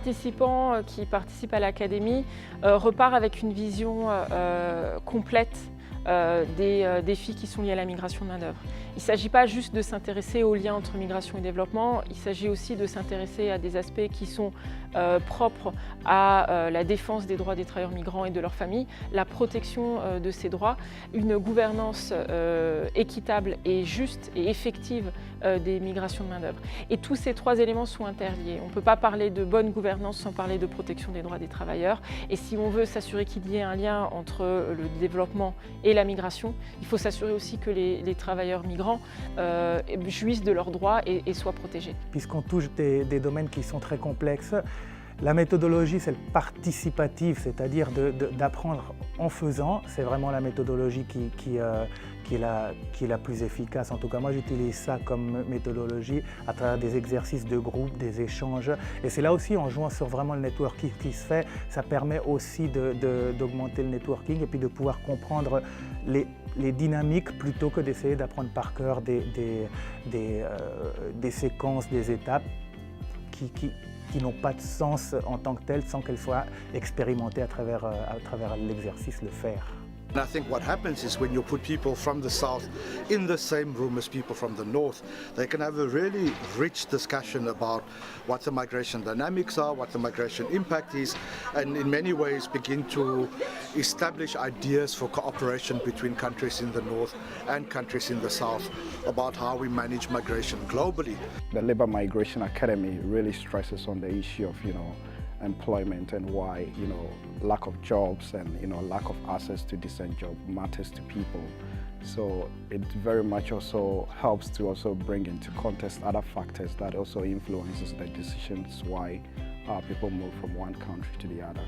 participant qui participe à l'académie repart avec une vision complète des défis qui sont liés à la migration de main-d'œuvre. Il ne s'agit pas juste de s'intéresser aux liens entre migration et développement, il s'agit aussi de s'intéresser à des aspects qui sont propres à la défense des droits des travailleurs migrants et de leurs familles, la protection de ces droits, une gouvernance équitable et juste et effective des migrations de main-d'œuvre. Et tous ces trois éléments sont interliés. On ne peut pas parler de bonne gouvernance sans parler de protection des droits des travailleurs. Et si on veut s'assurer qu'il y ait un lien entre le développement et la migration, il faut s'assurer aussi que les travailleurs migrants jouissent de leurs droits et soient protégés. Puisqu'on touche des domaines qui sont très complexes, la méthodologie, c'est le participatif, c'est-à-dire d'apprendre en faisant. C'est vraiment la méthodologie qui est la plus efficace. En tout cas, moi, j'utilise ça comme méthodologie à travers des exercices de groupe, des échanges. Et c'est là aussi, en jouant sur vraiment le networking qui se fait, ça permet aussi d'augmenter le networking et puis de pouvoir comprendre les dynamiques plutôt que d'essayer d'apprendre par cœur des séquences, des étapes qui n'ont pas de sens en tant que telles sans qu'elles soient expérimentées à travers l'exercice, le faire. And I think what happens is when you put people from the south in the same room as people from the north, they can have a really rich discussion about what the migration dynamics are, what the migration impact is, and in many ways begin to establish ideas for cooperation between countries in the north and countries in the south about how we manage migration globally. The Labour Migration Academy really stresses on the issue of, employment and why, lack of jobs and, lack of access to decent job matters to people. So it very much also helps to also bring into context other factors that also influences the decisions why people move from one country to the other.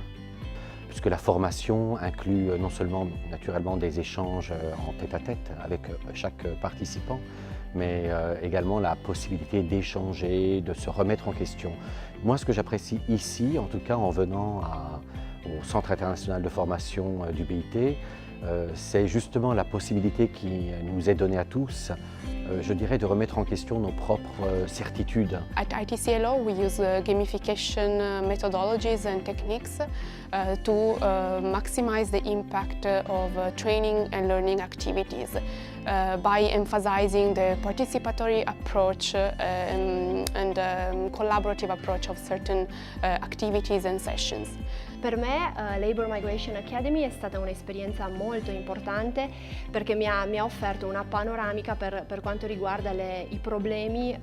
Puisque la formation inclut non seulement naturellement des échanges en tête-à-tête avec chaque participant, mais également la possibilité d'échanger, de se remettre en question. Moi, ce que j'apprécie ici, en tout cas en venant au Centre international de formation du BIT, c'est justement la possibilité qui nous est donnée à tous, je dirais, de remettre en question nos propres certitudes. At ITCLO, we use gamification methodologies and techniques to maximize the impact of training and learning activities by emphasizing the participatory approach and collaborative approach of certain activities and sessions. Per me Labour Migration Academy è stata un'esperienza molto importante perché mi ha offerto una panoramica per quanto riguarda i problemi,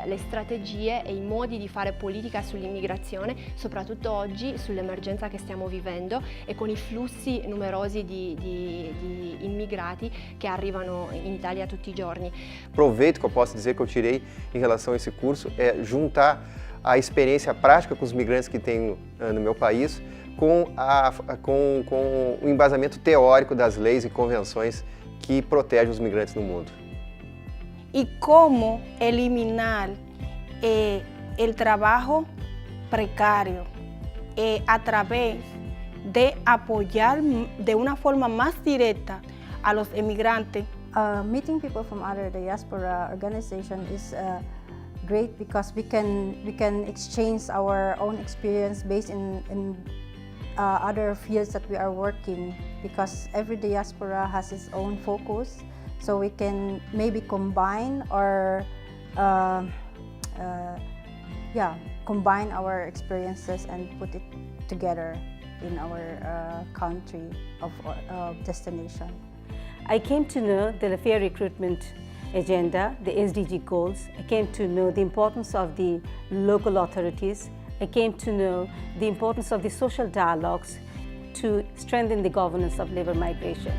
le strategie e i modi di fare politica sull'immigrazione, soprattutto oggi sull'emergenza che stiamo vivendo e con i flussi numerosi di immigrati che arrivano in Italia tutti i giorni. Proveito que eu posso dizer que eu tirei em relação a esse curso é juntar a experiência prática com os migrantes que tenho no meu país com o embasamento teórico das leis e convenções que protegem os migrantes no mundo. Y cómo eliminar el trabajo precario a través de apoyar de una forma más directa a los emigrantes. Meeting people from other diaspora organizations is great because we can exchange our own experience based in other fields that we are working, because every diaspora has its own focus, so we can maybe combine or combine our experiences and put it together in our country of destination. I came to know the fair recruitment agenda, the SDG goals. I came to know the importance of the local authorities. I came to know the importance of the social dialogues to strengthen the governance of labour migration.